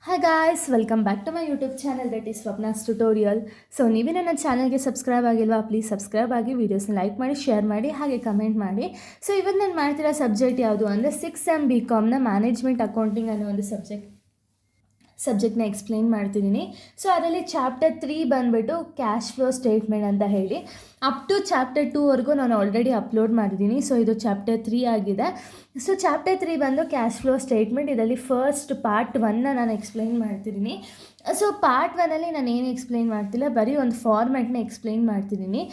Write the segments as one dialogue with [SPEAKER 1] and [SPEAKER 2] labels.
[SPEAKER 1] Hi guys, welcome back to my YouTube channel that is Swapna's tutorial. So ನೀವೇ ನನ್ನ ಚಾನಲ್ಗೆ subscribe ಆಗಿಲ್ವಾ? Please subscribe ಆಗಿ, ವೀಡಿಯೋಸ್ನ ಲೈಕ್ ಮಾಡಿ, ಶೇರ್ ಮಾಡಿ, ಹಾಗೆ ಕಮೆಂಟ್ ಮಾಡಿ. ಸೊ ಇವತ್ತು ನಾನು ಮಾಡ್ತಿರೋ ಸಬ್ಜೆಕ್ಟ್ ಯಾವುದು ಅಂದರೆ 6 ಬಿ ಕಾಮ್ನ ಮ್ಯಾನೇಜ್ಮೆಂಟ್ ಅಕೌಂಟಿಂಗ್ ಅನ್ನೋ ಒಂದು ಸಬ್ಜೆಕ್ಟ್ನ ಎಕ್ಸ್ಪ್ಲೈನ್ ಮಾಡ್ತಿದ್ದೀನಿ. ಸೊ ಅದರಲ್ಲಿ ಚಾಪ್ಟರ್ 3 ಬಂದುಬಿಟ್ಟು ಕ್ಯಾಶ್ ಫ್ಲೋ ಸ್ಟೇಟ್ಮೆಂಟ್ ಅಂತ ಹೇಳಿ ಅಪ್ ಟು ಚಾಪ್ಟರ್ 2ವರೆಗೂ ನಾನು ಆಲ್ರೆಡಿ ಅಪ್ಲೋಡ್ ಮಾಡಿದ್ದೀನಿ. ಸೊ ಇದು ಚಾಪ್ಟರ್ 3 ಆಗಿದೆ. ಸೊ ಚಾಪ್ಟರ್ 3 ಬಂದು ಕ್ಯಾಶ್ ಫ್ಲೋ ಸ್ಟೇಟ್ಮೆಂಟ್. ಇದರಲ್ಲಿ ಫಸ್ಟ್ ಪಾರ್ಟ್ 1ನ ನಾನು ಎಕ್ಸ್ಪ್ಲೈನ್ ಮಾಡ್ತಿದ್ದೀನಿ. ಸೊ ಪಾರ್ಟ್ 1ಅಲ್ಲಿ ನಾನು ಏನು ಎಕ್ಸ್ಪ್ಲೈನ್ ಮಾಡ್ತಿಲ್ಲ, ಬರೀ ಒಂದು ಫಾರ್ಮ್ಯಾಟ್ನ ಎಕ್ಸ್ಪ್ಲೈನ್ ಮಾಡ್ತಿದ್ದೀನಿ.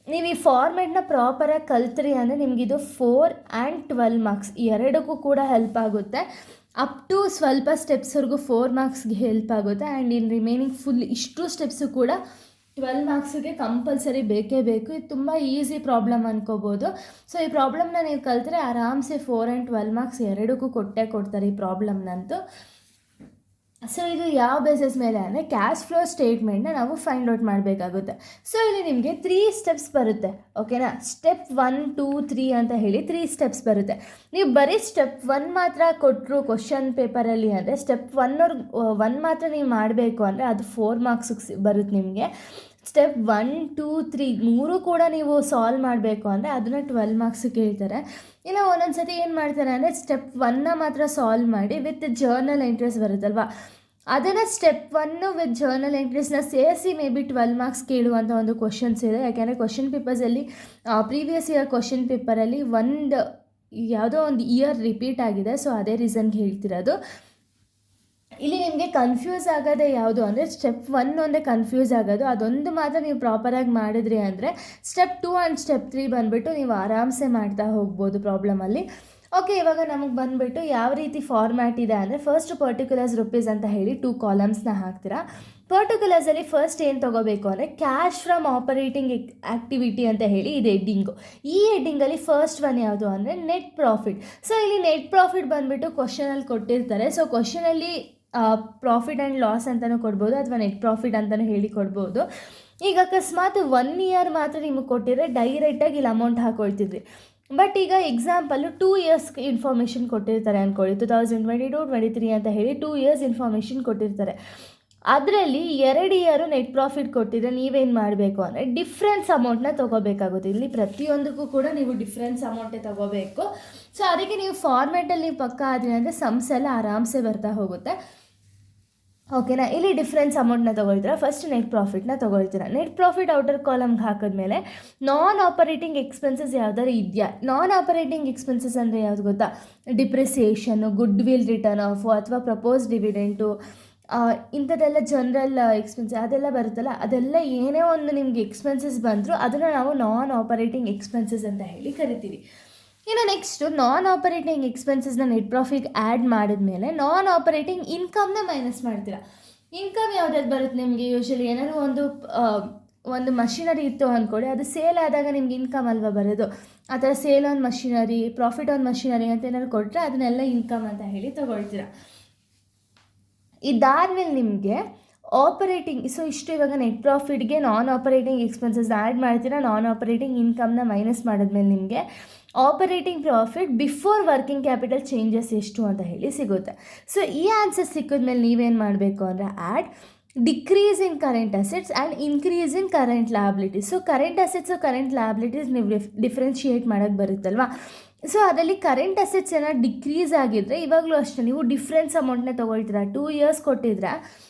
[SPEAKER 1] ನೀವು ಈ ಫಾರ್ಮ್ಯಾಟ್ನ ಪ್ರಾಪರಾಗಿ ಕಲ್ತ್ರಿ ಅಂದರೆ ನಿಮಗಿದು 4 ಆ್ಯಂಡ್ 12 ಮಾರ್ಕ್ಸ್ ಎರಡಕ್ಕೂ ಕೂಡ ಹೆಲ್ಪ್ ಆಗುತ್ತೆ. ಅಪ್ ಟು ಸ್ವಲ್ಪ ಸ್ಟೆಪ್ಸ್ವರೆಗೂ 4 ಮಾರ್ಕ್ಸ್ಗೆ ಹೆಲ್ಪ್ ಆಗುತ್ತೆ. ಆ್ಯಂಡ್ ಇನ್ ರಿಮೈನಿಂಗ್ ಫುಲ್ ಇಷ್ಟು ಸ್ಟೆಪ್ಸು ಕೂಡ 12 ಮಾರ್ಕ್ಸಿಗೆ ಕಂಪಲ್ಸರಿ ಬೇಕೇ ಬೇಕು. ಇದು ತುಂಬ ಈಸಿ ಪ್ರಾಬ್ಲಮ್ ಅನ್ಕೋಬೋದು. ಸೊ ಈ ಪ್ರಾಬ್ಲಮ್ನ ನೀವು ಕಲ್ತ್ರೆ ಆರಾಮ್ಸೆ 4 ಆ್ಯಂಡ್ 12 ಮಾರ್ಕ್ಸ್ ಎರಡಕ್ಕೂ ಕೊಡ್ತಾರೆ ಈ ಪ್ರಾಬ್ಲಮ್ನಂತೂ. ಸೊ ಇದು ಯಾವ ಬೇಸಿಸ್ ಮೇಲೆ ಅಂದರೆ ಕ್ಯಾಶ್ ಫ್ಲೋ ಸ್ಟೇಟ್ಮೆಂಟ್ನ ನಾವು ಫೈಂಡ್ ಔಟ್ ಮಾಡಬೇಕಾಗುತ್ತೆ. ಸೊ ಇಲ್ಲಿ ನಿಮಗೆ 3 ಸ್ಟೆಪ್ಸ್ ಬರುತ್ತೆ, ಓಕೆನಾ? ಸ್ಟೆಪ್ 1, 2, 3 ಅಂತ ಹೇಳಿ 3 ಸ್ಟೆಪ್ಸ್ ಬರುತ್ತೆ. ನೀವು ಬರೀ ಸ್ಟೆಪ್ 1 ಮಾತ್ರ ಕೊಟ್ಟರು ಕ್ವಶನ್ ಪೇಪರಲ್ಲಿ ಅಂದರೆ ಸ್ಟೆಪ್ 1 ಮಾತ್ರ ನೀವು ಮಾಡಬೇಕು ಅಂದರೆ ಅದು 4 ಮಾರ್ಕ್ಸಿಗೆ ಬರುತ್ತೆ ನಿಮಗೆ. ಸ್ಟೆಪ್ 1, 2, 3 ಮೂರು ಕೂಡ ನೀವು ಸಾಲ್ವ್ ಮಾಡಬೇಕು ಅಂದರೆ ಅದನ್ನು 12 ಮಾರ್ಕ್ಸಿಗೆ ಕೇಳ್ತಾರೆ. ಇಲ್ಲ ಒಂದೊಂದು ಸತಿ ಏನು ಮಾಡ್ತಾರೆ ಅಂದರೆ ಸ್ಟೆಪ್ 1ನ ಮಾತ್ರ ಸಾಲ್ವ್ ಮಾಡಿ ವಿತ್ ಜರ್ನಲ್ ಎಂಟ್ರೀಸ್ ಬರುತ್ತಲ್ವ, ಅದನ್ನು ಸ್ಟೆಪ್ 1 ವಿತ್ ಜರ್ನಲ್ ಎಂಟ್ರೀಸ್ನ ಸೇರಿಸಿ ಮೇ ಬಿ 12 ಮಾರ್ಕ್ಸ್ ಕೇಳುವಂಥ ಒಂದು ಕ್ವಶನ್ಸ್ ಇದೆ. ಯಾಕೆಂದರೆ ಕ್ವಶನ್ ಪೇಪರ್ಸಲ್ಲಿ ಪ್ರೀವಿಯಸ್ ಇಯರ್ ಕ್ವಶನ್ ಪೇಪರಲ್ಲಿ ಯಾವುದೋ ಒಂದು ಇಯರ್ ರಿಪೀಟ್ ಆಗಿದೆ. ಸೊ ಅದೇ ರೀಸನ್ಗೆ ಹೇಳ್ತಿರೋದು. ಇಲ್ಲಿ ನಿಮಗೆ ಕನ್ಫ್ಯೂಸ್ ಆಗೋದೇ ಯಾವುದು ಅಂದರೆ ಸ್ಟೆಪ್ 1 ಒಂದೇ ಕನ್ಫ್ಯೂಸ್ ಆಗೋದು. ಅದೊಂದು ಮಾತ್ರ ನೀವು ಪ್ರಾಪರಾಗಿ ಮಾಡಿದ್ರಿ ಅಂದರೆ ಸ್ಟೆಪ್ 2 ಆ್ಯಂಡ್ ಸ್ಟೆಪ್ 3 ಬಂದುಬಿಟ್ಟು ನೀವು ಆರಾಮ್ಸೆ ಮಾಡ್ತಾ ಹೋಗ್ಬೋದು ಪ್ರಾಬ್ಲಮಲ್ಲಿ. ಓಕೆ, ಇವಾಗ ನಮಗೆ ಬಂದುಬಿಟ್ಟು ಯಾವ ರೀತಿ ಫಾರ್ಮ್ಯಾಟ್ ಇದೆ ಅಂದರೆ ಫಸ್ಟ್ ಪರ್ಟಿಕ್ಯುಲರ್ಸ್ ರುಪೀಸ್ ಅಂತ ಹೇಳಿ 2 ಕಾಲಮ್ಸ್ನ ಹಾಕ್ತೀರಾ. ಪರ್ಟಿಕ್ಯುಲರ್ಸಲ್ಲಿ ಫಸ್ಟ್ ಏನು ತೊಗೋಬೇಕು ಅಂದರೆ ಕ್ಯಾಶ್ ಫ್ರಮ್ ಆಪರೇಟಿಂಗ್ ಆ್ಯಕ್ಟಿವಿಟಿ ಅಂತ ಹೇಳಿ ಇದು ಹೆಡ್ಡಿಂಗು. ಈ ಹೆಡ್ಡಿಂಗಲ್ಲಿ ಫಸ್ಟ್ ಒನ್ ಯಾವುದು ಅಂದರೆ ನೆಟ್ ಪ್ರಾಫಿಟ್. ಸೊ ಇಲ್ಲಿ ನೆಟ್ ಪ್ರಾಫಿಟ್ ಬಂದುಬಿಟ್ಟು ಕ್ವಶನಲ್ಲಿ ಕೊಟ್ಟಿರ್ತಾರೆ. ಸೊ ಕ್ವಶನಲ್ಲಿ ಪ್ರಾಫಿಟ್ ಆ್ಯಂಡ್ ಲಾಸ್ ಅಂತಲೂ ಕೊಡ್ಬೋದು ಅಥವಾ ನೆಟ್ ಪ್ರಾಫಿಟ್ ಅಂತಲೂ ಹೇಳಿ ಕೊಡ್ಬೋದು. ಈಗ ಅಕಸ್ಮಾತ್ 1 ಇಯರ್ ಮಾತ್ರ ನಿಮಗೆ ಕೊಟ್ಟಿದ್ರೆ ಡೈರೆಕ್ಟಾಗಿ ಇಲ್ಲಿ ಅಮೌಂಟ್ ಹಾಕ್ಕೊಳ್ತಿದ್ರಿ. ಬಟ್ ಈಗ ಎಕ್ಸಾಂಪಲ್ಲು 2 ಇಯರ್ಸ್ ಇನ್ಫಾರ್ಮೇಷನ್ ಕೊಟ್ಟಿರ್ತಾರೆ ಅಂದ್ಕೊಳ್ಳಿ, 2022, 23 ಅಂತ ಹೇಳಿ 2 ಇಯರ್ಸ್ ಇನ್ಫಾರ್ಮೇಷನ್ ಕೊಟ್ಟಿರ್ತಾರೆ. ಅದರಲ್ಲಿ 2 ಇಯರು ನೆಟ್ ಪ್ರಾಫಿಟ್ ಕೊಟ್ಟಿದ್ರೆ ನೀವೇನು ಮಾಡಬೇಕು ಅಂದರೆ ಡಿಫ್ರೆನ್ಸ್ ಅಮೌಂಟ್ನ ತೊಗೋಬೇಕಾಗುತ್ತೆ. ಇಲ್ಲಿ ಪ್ರತಿಯೊಂದಕ್ಕೂ ಕೂಡ ನೀವು ಡಿಫ್ರೆನ್ಸ್ ಅಮೌಂಟೇ ತೊಗೋಬೇಕು. ಸೊ ಅದಕ್ಕೆ ನೀವು ಫಾರ್ಮ್ಯಾಟಲ್ಲಿ ನೀವು ಪಕ್ಕ ಆದ್ರಿ ಅಂದರೆ ಸಮ್ಸ್ ಎಲ್ಲ ಆರಾಮ್ಸೆ ಬರ್ತಾ ಹೋಗುತ್ತೆ, ಓಕೆನಾ? ಇಲ್ಲಿ ಡಿಫ್ರೆನ್ಸ್ ಅಮೌಂಟ್ನ ತೊಗೊಳ್ತೀರಾ, ಫಸ್ಟ್ ನೆಟ್ ಪ್ರಾಫಿಟ್ನ ತೊಗೊಳ್ತೀರಾ. ನೆಟ್ ಪ್ರಾಫಿಟ್ ಔಟರ್ ಕಾಲಮ್ಗೆ ಹಾಕಿದ್ಮೇಲೆ ನಾನ್ ಆಪರೇಟಿಂಗ್ ಎಕ್ಸ್ಪೆನ್ಸಸ್ ಯಾವ್ದಾದ್ರು ಇದೆಯಾ? ನಾನ್ ಆಪರೇಟಿಂಗ್ ಎಕ್ಸ್ಪೆನ್ಸಸ್ ಅಂದರೆ ಯಾವುದು ಗೊತ್ತಾ? Depreciation, goodwill written off ಅಥವಾ ಪ್ರಪೋಸ್ ಡಿವಿಡೆಂಟು, ಇಂಥದ್ದೆಲ್ಲ ಜನರಲ್ ಎಕ್ಸ್ಪೆನ್ಸ್ ಅದೆಲ್ಲ ಬರುತ್ತಲ್ಲ, ಅದೆಲ್ಲ ಏನೇ ಒಂದು ನಿಮಗೆ ಎಕ್ಸ್ಪೆನ್ಸಸ್ ಬಂದರೂ ಅದನ್ನು ನಾವು ನಾನ್ ಆಪರೇಟಿಂಗ್ ಎಕ್ಸ್ಪೆನ್ಸಸ್ ಅಂತ ಹೇಳಿ ಕರಿತೀವಿ. ಇನ್ನು ನೆಕ್ಸ್ಟು ನಾನ್ ಆಪರೇಟಿಂಗ್ ಎಕ್ಸ್ಪೆನ್ಸಸ್ನ ನೆಟ್ ಪ್ರಾಫಿಟ್ ಆ್ಯಡ್ ಮಾಡಿದ್ಮೇಲೆ ನಾನ್ ಆಪರೇಟಿಂಗ್ ಇನ್ಕಮ್ನ ಮೈನಸ್ ಮಾಡ್ತೀರಾ. ಇನ್ಕಮ್ ಯಾವ್ದಾದ್ರು ಬರುತ್ತೆ ನಿಮಗೆ? ಯೂಶಲಿ ಏನಾದರೂ ಒಂದು ಮಷಿನರಿ ಇತ್ತು ಅಂದ್ಕೊಳ್ಳಿ, ಅದು ಸೇಲ್ ಆದಾಗ ನಿಮ್ಗೆ ಇನ್ಕಮ್ ಅಲ್ವಾ ಬರೋದು. ಆ ಥರ sale on machinery, profit on machinery ಅಂತ ಏನಾದ್ರು ಕೊಟ್ಟರೆ ಅದನ್ನೆಲ್ಲ ಇನ್ಕಮ್ ಅಂತ ಹೇಳಿ ತೊಗೊಳ್ತೀರಾ. ಇದಾದಮೇಲೆ ನಿಮಗೆ ಆಪರೇಟಿಂಗ್, ಸೊ ಇಷ್ಟು ಇವಾಗ ನೆಟ್ ಪ್ರಾಫಿಟ್ಗೆ ನಾನ್ ಆಪರೇಟಿಂಗ್ ಎಕ್ಸ್ಪೆನ್ಸಸ್ ಆ್ಯಡ್ ಮಾಡ್ತೀರಾ, ನಾನ್ ಆಪರೇಟಿಂಗ್ ಇನ್ಕಮ್ನ ಮೈನಸ್ ಮಾಡಿದ್ಮೇಲೆ ನಿಮಗೆ operating profit before working capital changes ಎಷ್ಟು ಅಂತ ಹೇಳಿ ಸಿಗುತ್ತೆ. ಸೊ ಈ ಆನ್ಸರ್ ಸಿಕ್ಕಿದ್ಮೇಲೆ ನೀವೇನು ಮಾಡಬೇಕು ಅಂದರೆ add decrease in current assets and increase in current liabilities. So current assets current liabilities ನೀವು ಡಿಫ್ರೆನ್ಷಿಯೇಟ್ ಮಾಡೋಕ್ಕೆ ಬರುತ್ತಲ್ವಾ. ಸೊ ಅದರಲ್ಲಿ ಕರೆಂಟ್ ಅಸೆಟ್ಸ್ ಏನಾದ್ರು ಡಿಕ್ರೀಸ್ ಆಗಿದ್ದರೆ ಇವಾಗಲೂ ಅಷ್ಟೇ ನೀವು ಡಿಫ್ರೆನ್ಸ್ ಅಮೌಂಟ್ನ ತೊಗೊಳ್ತೀರಾ. 2 ಇಯರ್ಸ್ ಕೊಟ್ಟಿದ್ರೆ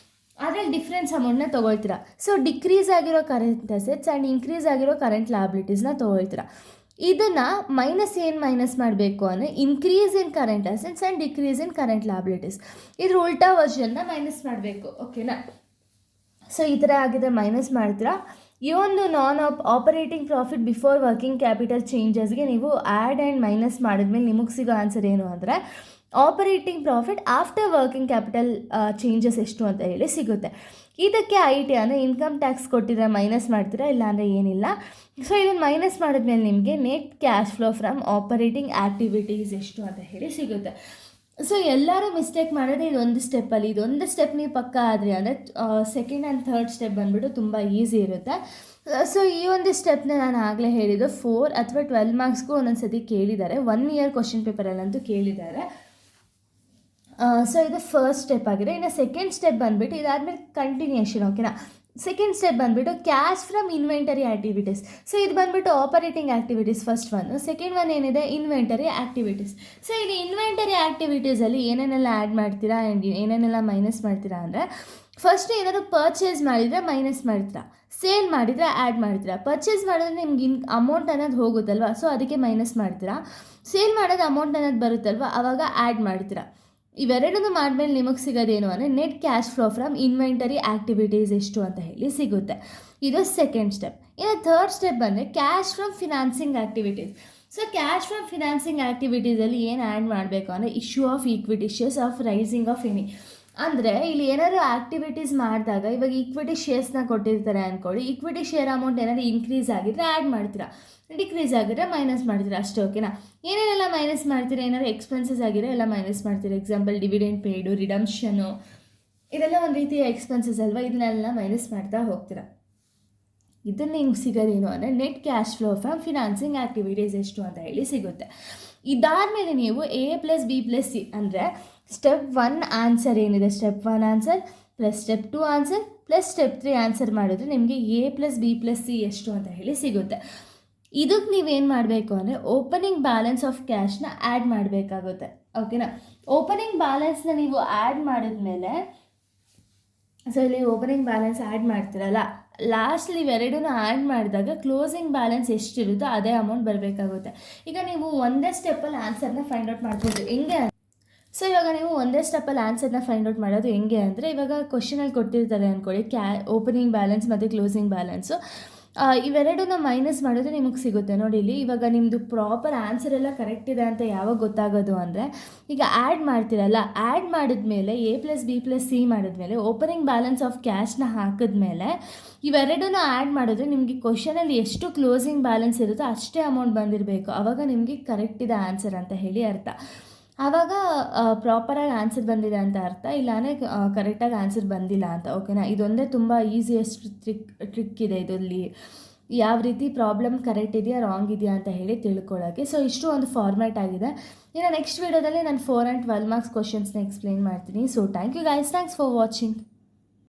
[SPEAKER 1] ಅದರಲ್ಲಿ ಡಿಫ್ರೆನ್ಸ್ ಅಮೌಂಟ್ನ ತೊಗೊಳ್ತೀರಾ. ಸೊ ಡಿಕ್ರೀಸ್ ಆಗಿರೋ ಕರೆಂಟ್ ಅಸೆಟ್ಸ್ ಆ್ಯಂಡ್ ಇನ್ಕ್ರೀಸ್ ಆಗಿರೋ ಕರೆಂಟ್ ಲಯಬಿಲಿಟೀಸ್ನ ತೊಗೊಳ್ತೀರಾ. ಇದನ್ನು ಮೈನಸ್ ಮಾಡಬೇಕು ಅಂದರೆ increase in current assets and decrease in current liabilities. ಇದ್ರ ಉಲ್ಟಾ ವರ್ಷನ್ನ ಮೈನಸ್ ಮಾಡಬೇಕು, ಓಕೆನಾ? ಸೊ ಈ ಥರ ಆಗಿದ್ರೆ ಮೈನಸ್ ಮಾಡ್ತೀರಾ. ಈ ಒಂದು non operating profit before working capital ಚೇಂಜಸ್ಗೆ ನೀವು ಆ್ಯಡ್ ಆ್ಯಂಡ್ ಮೈನಸ್ ಮಾಡಿದ್ಮೇಲೆ ನಿಮಗೆ ಸಿಗೋ ಆನ್ಸರ್ ಏನು ಅಂದರೆ operating profit after working capital changes ಎಷ್ಟು ಅಂತ ಹೇಳಿ ಸಿಗುತ್ತೆ. ಇದಕ್ಕೆ IT ಅಂದರೆ ಇನ್ಕಮ್ ಟ್ಯಾಕ್ಸ್ ಕೊಟ್ಟಿದ್ರೆ ಮೈನಸ್ ಮಾಡ್ತೀರಾ, ಇಲ್ಲಾಂದರೆ ಏನಿಲ್ಲ. ಸೊ ಇದನ್ನು ಮೈನಸ್ ಮಾಡಿದ್ಮೇಲೆ ನಿಮಗೆ net cash flow from operating activities ಎಷ್ಟು ಅಂತ ಹೇಳಿ ಸಿಗುತ್ತೆ. ಸೊ ಎಲ್ಲರೂ ಮಿಸ್ಟೇಕ್ ಮಾಡೋದು ಇದೊಂದು ಸ್ಟೆಪ್ಪಲ್ಲಿ. ಇದೊಂದು ಸ್ಟೆಪ್ ನೀವು ಪಕ್ಕ ಆದರೆ ಅಂದರೆ ಸೆಕೆಂಡ್ ಆ್ಯಂಡ್ ಥರ್ಡ್ ಸ್ಟೆಪ್ ಬಂದುಬಿಟ್ಟು ತುಂಬ ಈಸಿ ಇರುತ್ತೆ. ಸೊ ಈ ಒಂದು ಸ್ಟೆಪ್ನ ನಾನು ಆಗಲೇ ಹೇಳಿದ್ದು 4 ಅಥವಾ 12 ಮಾರ್ಕ್ಸ್ಗೂ ಒಂದೊಂದು ಸತಿ ಕೇಳಿದ್ದಾರೆ. 1 ಇಯರ್ ಕ್ವಶನ್ ಪೇಪರಲ್ಲಂತೂ ಕೇಳಿದ್ದಾರೆ. ಸೊ ಇದು ಫಸ್ಟ್ ಸ್ಟೆಪ್ ಆಗಿದೆ. ಇನ್ನು ಸೆಕೆಂಡ್ ಸ್ಟೆಪ್ ಬಂದುಬಿಟ್ಟು ಇದಾದಮೇಲೆ ಕಂಟಿನ್ಯೂಷನ್, ಓಕೆನಾ. ಸೆಕೆಂಡ್ ಸ್ಟೆಪ್ ಬಂದುಬಿಟ್ಟು cash from inventory activities. So ಇದು ಬಂದುಬಿಟ್ಟು operating activities first one. Second one ಏನಿದೆ ಇನ್ವೆಂಟರಿ ಆ್ಯಕ್ಟಿವಿಟೀಸ್. ಸೊ ಇಲ್ಲಿ ಇನ್ವೆಂಟರಿ ಆ್ಯಕ್ಟಿವಿಟೀಸಲ್ಲಿ ಏನೇನೆಲ್ಲ ಆ್ಯಡ್ ಮಾಡ್ತೀರಾ ಆ್ಯಂಡ್ ಏನೇನೆಲ್ಲ ಮೈನಸ್ ಮಾಡ್ತೀರಾ ಅಂದರೆ, ಫಸ್ಟ್ ಏನಾದರೂ ಪರ್ಚೇಸ್ ಮಾಡಿದರೆ ಮೈನಸ್ ಮಾಡ್ತೀರಾ, ಸೇಲ್ ಮಾಡಿದರೆ ಆ್ಯಡ್ ಮಾಡ್ತೀರಾ. ಪರ್ಚೇಸ್ ಮಾಡಿದ್ರೆ ನಿಮ್ಗೆ ಅಮೌಂಟ್ ಅನ್ನೋದು ಹೋಗುತ್ತಲ್ವ, ಸೊ ಅದಕ್ಕೆ ಮೈನಸ್ ಮಾಡ್ತೀರಾ. ಸೇಲ್ ಮಾಡೋದು ಅಮೌಂಟ್ ಅನ್ನೋದು ಬರುತ್ತಲ್ವ, ಆವಾಗ ಆ್ಯಡ್ ಮಾಡ್ತೀರಾ. ಇವೆರಡನ್ನೂ ಮಾಡಿದ್ಮೇಲೆ ನಿಮಗೆ ಸಿಗೋದೇನು ಅಂದರೆ net cash flow from inventory activities ಎಷ್ಟು ಅಂತ ಹೇಳಿ ಸಿಗುತ್ತೆ. ಇದು ಸೆಕೆಂಡ್ ಸ್ಟೆಪ್. ಇನ್ನು ಥರ್ಡ್ ಸ್ಟೆಪ್ ಬಂದರೆ cash from financing activities. So cash from financing ಆ್ಯಕ್ಟಿವಿಟೀಸಲ್ಲಿ ಏನು ಆ್ಯಡ್ ಮಾಡಬೇಕು ಅಂದರೆ issue of equity shares of raising of any. ಅಂದರೆ ಇಲ್ಲಿ ಏನಾದರೂ ಆ್ಯಕ್ಟಿವಿಟೀಸ್ ಮಾಡಿದಾಗ, ಇವಾಗ ಈಕ್ವಿಟಿ ಶೇರ್ಸ್ನ ಕೊಟ್ಟಿರ್ತಾರೆ ಅಂದ್ಕೊಳ್ಳಿ, ಈಕ್ವಿಟಿ ಶೇರ್ ಅಮೌಂಟ್ ಏನಾದರೂ ಇನ್ಕ್ರೀಸ್ ಆಗಿದ್ರೆ ಆ್ಯಡ್ ಮಾಡ್ತೀರಾ, ಡಿಕ್ರೀಸ್ ಆಗಿದ್ರೆ ಮೈನಸ್ ಮಾಡ್ತೀರಾ, ಅಷ್ಟೇ, ಓಕೆನಾ. ಏನೇನೆಲ್ಲ ಮೈನಸ್ ಮಾಡ್ತೀರಾ, ಏನಾದ್ರು ಎಕ್ಸ್ಪೆನ್ಸಸ್ ಆಗಿರೋ ಎಲ್ಲ ಮೈನಸ್ ಮಾಡ್ತೀರಾ. ಎಕ್ಸಾಂಪಲ್ ಡಿವಿಡೆಂಡ್ ಪೇಯ್ಡು, ರಿಡಮ್ಷನು, ಇದೆಲ್ಲ ಒಂದು ರೀತಿಯ ಎಕ್ಸ್ಪೆನ್ಸಸ್ ಅಲ್ವಾ, ಇದನ್ನೆಲ್ಲ ಮೈನಸ್ ಮಾಡ್ತಾ ಹೋಗ್ತೀರಾ. ಇದನ್ನು ನಿಮ್ಗೆ ಸಿಗೋದೇನು ಅಂದರೆ net cash flow from financing activities ಎಷ್ಟು ಅಂತ ಹೇಳಿ ಸಿಗುತ್ತೆ. ಇದಾದಮೇಲೆ ನೀವು A+B+C ಅಂದರೆ ಸ್ಟೆಪ್ 1 ಆನ್ಸರ್ ಏನಿದೆ, step 1 answer plus step 2 answer plus step 3 answer ಮಾಡಿದ್ರೆ ನಿಮಗೆ A+B+C ಎಷ್ಟು ಅಂತ ಹೇಳಿ ಸಿಗುತ್ತೆ. ಇದಕ್ಕೆ ನೀವೇನು ಮಾಡಬೇಕು ಅಂದರೆ ಓಪನಿಂಗ್ ಬ್ಯಾಲೆನ್ಸ್ ಆಫ್ ಕ್ಯಾಶ್ನ ಆ್ಯಡ್ ಮಾಡಬೇಕಾಗುತ್ತೆ, ಓಕೆನಾ. ಓಪನಿಂಗ್ ಬ್ಯಾಲೆನ್ಸ್ನ ನೀವು ಆ್ಯಡ್ ಮಾಡಿದ್ಮೇಲೆ, ಸೊ ಇಲ್ಲಿ ಓಪನಿಂಗ್ ಬ್ಯಾಲೆನ್ಸ್ ಆ್ಯಡ್ ಮಾಡ್ತೀರಲ್ಲ, ಲಾಸ್ಟಲ್ಲಿ ಇವೆರಡೂ ಆ್ಯಡ್ ಮಾಡಿದಾಗ ಕ್ಲೋಸಿಂಗ್ ಬ್ಯಾಲೆನ್ಸ್ ಎಷ್ಟಿರುತ್ತೋ ಅದೇ ಅಮೌಂಟ್ ಬರಬೇಕಾಗುತ್ತೆ. ಈಗ ನೀವು ಒಂದೇ ಸ್ಟೆಪ್ಪಲ್ಲಿ ಆನ್ಸರ್ನ ಫೈಂಡ್ ಔಟ್ ಮಾಡ್ಬೋದು. ಹೆಂಗೆ, ಸೊ ಇವಾಗ ನೀವು ಒಂದೇ ಸ್ಟೆಪ್ಪಲ್ಲಿ ಆನ್ಸರ್ನ ಫೈಂಡ್ ಔಟ್ ಮಾಡೋದು ಹೆಂಗೆ ಅಂದರೆ, ಇವಾಗ ಕ್ವಶನಲ್ಲಿ ಕೊಟ್ಟಿರ್ತಾರೆ ಅಂದ್ಕೊಳ್ಳಿ, ಓಪನಿಂಗ್ ಬ್ಯಾಲೆನ್ಸ್ ಮತ್ತು ಕ್ಲೋಸಿಂಗ್ ಬ್ಯಾಲೆನ್ಸು, ಇವೆರಡನ್ನ ಮೈನಸ್ ಮಾಡಿದ್ರೆ ನಿಮಗೆ ಸಿಗುತ್ತೆ ನೋಡಿ. ಇಲ್ಲಿ ಇವಾಗ ನಿಮ್ಮದು ಪ್ರಾಪರ್ ಆನ್ಸರ್ ಎಲ್ಲ ಕರೆಕ್ಟ್ ಇದೆ ಅಂತ ಯಾವಾಗ ಗೊತ್ತಾಗೋದು ಅಂದರೆ, ಈಗ ಆ್ಯಡ್ ಮಾಡ್ತೀರಲ್ಲ, ಆ್ಯಡ್ ಮಾಡಿದ್ಮೇಲೆ A+B+C ಮಾಡಿದ್ಮೇಲೆ ಓಪನಿಂಗ್ ಬ್ಯಾಲೆನ್ಸ್ ಆಫ್ ಕ್ಯಾಶ್ನ ಹಾಕಿದ್ಮೇಲೆ ಇವೆರಡನ್ನ ಆ್ಯಡ್ ಮಾಡಿದ್ರೆ ನಿಮಗೆ ಕ್ವಶನಲ್ಲಿ ಎಷ್ಟು ಕ್ಲೋಸಿಂಗ್ ಬ್ಯಾಲೆನ್ಸ್ ಇರುತ್ತೋ ಅಷ್ಟೇ ಅಮೌಂಟ್ ಬಂದಿರಬೇಕು. ಆವಾಗ ನಿಮಗೆ ಕರೆಕ್ಟ್ ಇದೆ ಆನ್ಸರ್ ಅಂತ ಹೇಳಿ ಅರ್ಥ. ಆವಾಗ ಪ್ರಾಪರಾಗಿ ಆನ್ಸರ್ ಬಂದಿದೆ ಅಂತ ಅರ್ಥ, ಇಲ್ಲಾಂದರೆ ಕರೆಕ್ಟಾಗಿ ಆನ್ಸರ್ ಬಂದಿಲ್ಲ ಅಂತ, ಓಕೆನಾ. ಇದೊಂದೇ ತುಂಬ ಈಸಿಯೆಸ್ಟ್ ಟ್ರಿಕ್ ಇದೆ ಇದರಲ್ಲಿ, ಯಾವ ರೀತಿ ಪ್ರಾಬ್ಲಮ್ ಕರೆಕ್ಟ್ ಇದೆಯಾ ರಾಂಗ್ ಇದೆಯಾ ಅಂತ ಹೇಳಿ ತಿಳ್ಕೊಳ್ಳೋಕ್ಕೆ. ಸೊ ಇಷ್ಟು ಒಂದು ಫಾರ್ಮ್ಯಾಟ್ ಆಗಿದೆ. ಇನ್ನು ನೆಕ್ಸ್ಟ್ ವೀಡಿಯೋದಲ್ಲಿ ನಾನು 4 and 12 ಮಾರ್ಕ್ಸ್ ಕ್ವಶನ್ಸ್ನ ಎಕ್ಸ್ಪ್ಲೈನ್ ಮಾಡ್ತೀನಿ. So thank you guys, thanks for watching.